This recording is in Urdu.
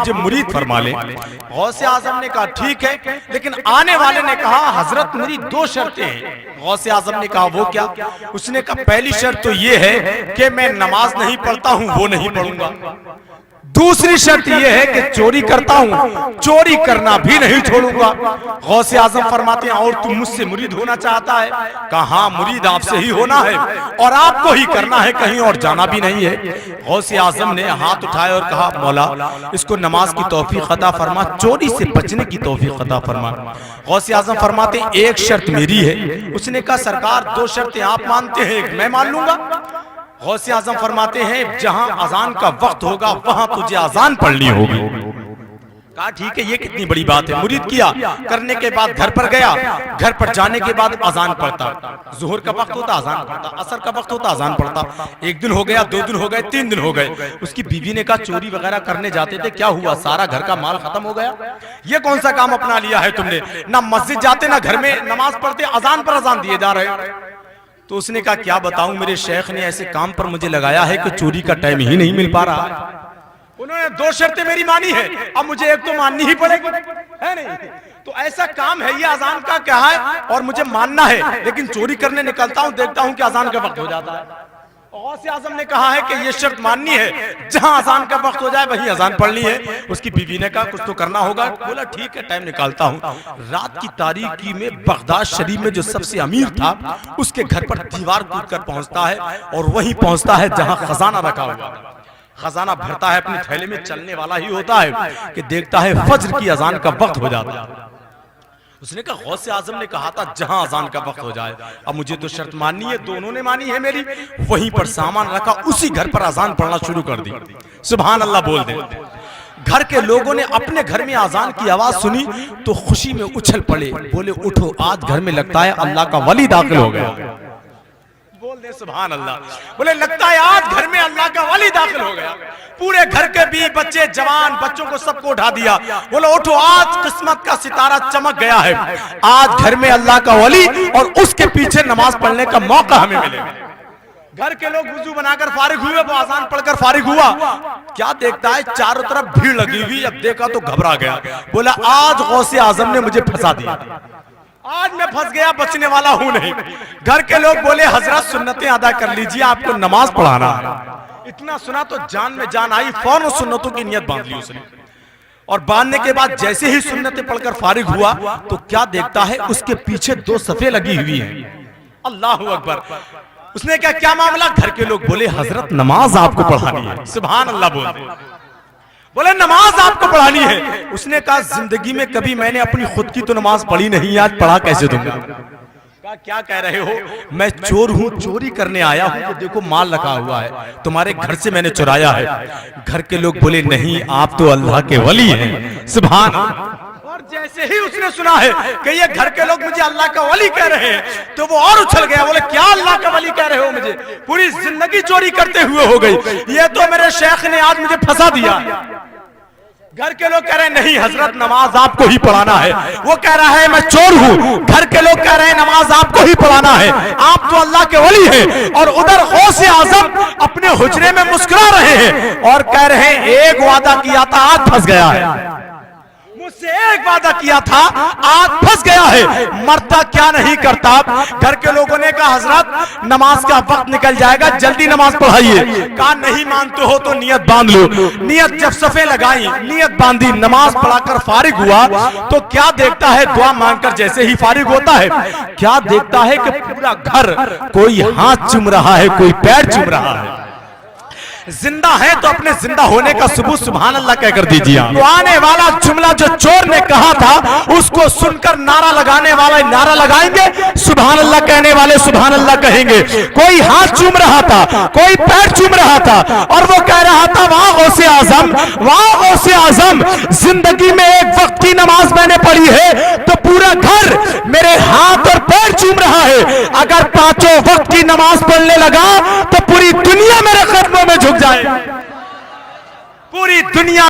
مجھے مرید فرما لیں۔ غوث اعظم نے کہا ٹھیک ہے، لیکن آنے والے نے کہا حضرت میری دو شرطیں ہیں۔ غوث اعظم نے کہا وہ کیا؟ اس نے کہا پہلی شرط تو یہ ہے کہ میں نماز نہیں پڑھتا ہوں، وہ نہیں پڑھوں گا۔ دوسری شرط یہ ہے کہ چوری کرتا ہوں، چوری کرنا بھی نہیں چھوڑوں گا۔ غوث اعظم فرماتے ہیں اور تم مجھ سے مرید ہونا چاہتا ہے؟ کہا ہاں مرید آپ سے ہی ہونا ہے اور آپ کو ہی کرنا ہے، کہیں اور جانا بھی نہیں ہے۔ غوث اعظم نے ہاتھ اٹھائے اور کہا مولا اس کو نماز کی توفیق عطا فرما، چوری سے بچنے کی توفیق عطا فرما۔ غوث اعظم فرماتے ہیں ایک شرط میری ہے۔ اس نے کہا سرکار دو شرطیں آپ مانتے ہیں، ایک میں مان لوں گا۔ غوث اعظم فرماتے ہیں جہاں اذان کا وقت ہوگا وہاں تجھے اذان پڑھنی ہوگی۔ کہا ٹھیک ہے، یہ کتنی بڑی بات ہے۔ مرید کیا، کرنے کے بعد گھر پر گیا، گھر پر جانے کے بعد اذان پڑھتا۔ ظہر کا وقت ہوتا اذان پڑھتا، عصر کا وقت ہوتا اذان پڑھتا۔ ایک دن ہو گیا، دو دن ہو گئے، تین دن ہو گئے۔ اس کی بیوی نے کہا چوری وغیرہ کرنے جاتے تھے، کیا ہوا؟ سارا گھر کا مال ختم ہو گیا؟ یہ کون سا کام اپنا لیا ہے تم نے؟ نہ مسجد جاتے نہ گھر میں نماز پڑھتے، اذان پر اذان دیے جا رہے۔ تو اس نے کہا کیا بتاؤں، میرے شیخ نے ایسے کام پر مجھے لگایا ہے کہ چوری کا ٹائم ہی نہیں مل پا رہا ہے۔ انہوں نے دو شرطیں میری مانی ہے، اب مجھے ایک تو ماننی ہی پڑے گی، ہے نہیں؟ تو ایسا کام ہے یہ اذان کا کیا ہے اور مجھے ماننا ہے، لیکن چوری کرنے نکلتا ہوں، دیکھتا ہوں کہ اذان کا وقت ہو جاتا ہے۔ غوث اعظم نے کہا ہے کہ یہ شرط ماننی ہے، جہاں اذان کا وقت ہو جائے وہیں اذان پڑھنی ہے۔ اس کی بیوی نے کہا کچھ تو کرنا ہوگا۔ بولا ٹھیک ہے ٹائم نکالتا ہوں۔ رات کی تاریکی میں بغداد شریف میں جو سب سے امیر تھا اس کے گھر پر دیوار کود کر پہنچتا ہے اور وہیں پہنچتا ہے جہاں خزانہ رکھا ہوا تھا۔ خزانہ بھرتا ہے، اپنے تھیلے میں چلنے والا ہی ہوتا ہے کہ دیکھتا ہے فجر کی اذان کا وقت ہو جاتا ہے۔ اس نے کہا غوث اعظم نے کہا تھا جہاں اذان کا وقت ہو جائے، اب مجھے تو شرط ماننی ہے، دونوں نے مانی ہے میری۔ وہیں پر سامان رکھا، اسی گھر پر اذان پڑھنا شروع کر دی۔ سبحان اللہ بول دیں۔ گھر کے لوگوں نے اپنے گھر میں اذان کی آواز سنی تو خوشی میں اچھل پڑے، بولے اٹھو آج گھر میں لگتا ہے اللہ کا ولی داخل ہو گیا۔ بول دیں سبحان اللہ، بولے لگتا ہے آج گھر میں اللہ کا ولی داخل ہو گیا۔ پورے گھر کے بھی بچے جوان بچوں کو سب کو اٹھا دیا، بولے اٹھو آج قسمت کا ستارہ چمک گیا ہے، آج گھر میں اللہ کا ولی اور اس کے پیچھے نماز پڑھنے کا موقع ہمیں ملے گا۔ گھر کے لوگ وضو بنا کر فارغ ہوئے، وہ اذان پڑھ کر فارغ ہوا، کیا دیکھتا ہے چاروں طرف بھیڑ لگی ہوئی، اب دیکھا تو گھبرا گیا، بولا آج غوث اعظم نے مجھے پھنسا دیا، آج میں پھنس گیا، بچنے والا ہوں نہیں۔ گھر کے لوگ بولے حضرت سنتیں ادا کر لیجئے، آپ کو نماز پڑھانا ہے۔ اتنا سنا تو جان میں جان آئی، فوراً سنتوں کی نیت باندھ لی اس نے، اور باندھنے کے بعد جیسے ہی سنتیں پڑھ کر فارغ ہوا تو کیا دیکھتا ہے اس کے پیچھے دو صفیں لگی ہوئی ہیں۔ اللہ اکبر۔ اس نے کہا کیا معاملہ؟ گھر کے لوگ بولے حضرت نماز آپ کو پڑھانی ہے۔ سبحان اللہ بولے نماز آپ کو پڑھانی ہے۔ اس نے کہا زندگی میں کبھی میں نے اپنی خود کی تو نماز پڑھی نہیں، آج پڑھا کیسے دوں گا؟ کیا کہہ رہے ہو؟ میں چور ہوں، چوری کرنے آیا ہوں، تو دیکھو مال رکھا ہوا ہے، تمہارے گھر سے میں نے چرایا ہے۔ گھر کے لوگ بولے نہیں آپ تو اللہ کے ولی ہیں۔ سبحان اللہ۔ اور جیسے ہی اس نے سنا ہے کہ یہ گھر کے لوگ مجھے اللہ کا ولی کہہ رہے ہیں تو وہ اور اچھل گیا، بولے کیا اللہ کا ولی کہہ رہے ہو مجھے؟ پوری زندگی چوری کرتے ہوئے ہو گئی، یہ تو میرے شیخ نے آج مجھے پھنسا دیا۔ گھر کے لوگ کہہ رہے ہیں نہیں حضرت نماز آپ کو ہی پڑھانا ہے، وہ کہہ رہا ہے میں چور ہوں، گھر کے لوگ کہہ رہے ہیں نماز آپ کو ہی پڑھانا ہے، آپ تو اللہ کے ولی ہیں، اور ادھر غوث اعظم اپنے حجرے میں مسکرا رہے ہیں اور کہہ رہے ہیں ایک وعدہ کیا تھا آج پھنس گیا ہے، مجھ سے ایک وعدہ کیا تھا آج پھنس گیا ہے، مرتا کیا نہیں کرتا۔ گھر کے لوگوں نے کہا حضرت نماز کا وقت نکل جائے گا، جلدی نماز پڑھائیے۔ کہا نہیں مانتے ہو تو نیت باندھ لو۔ نیت جب صفیں لگائی، نیت باندھی، نماز پڑھا کر فارغ ہوا تو کیا دیکھتا ہے دعا مانگ کر جیسے ہی فارغ ہوتا ہے کیا دیکھتا ہے کہ پورا گھر کوئی ہاتھ چوم رہا ہے، کوئی پیر چوم رہا ہے۔ زندہ ہے تو اپنے زندہ ہونے کا ثبوت سبحان اللہ کہہ کر دیجیے۔ تو آنے والا جملہ جو چور نے کہا تھا اس کو سن کر نعرہ لگانے والے نعرہ لگائیں گے، سبحان اللہ کہنے والے سبحان اللہ کہیں گے۔ کوئی ہاتھ چوم رہا تھا، کوئی پیر چوم رہا تھا اور وہ کہہ رہا تھا واہ غوث اعظم، واہ غوث اعظم، زندگی میں ایک وقت کی نماز میں نے پڑھی ہے تو پورا گھر میرے ہاتھ اور پیر چوم رہا ہے، اگر پانچوں وقت کی نماز پڑھنے لگا تو پوری دنیا میرے قدموں میں جھک جائے، پوری دنیا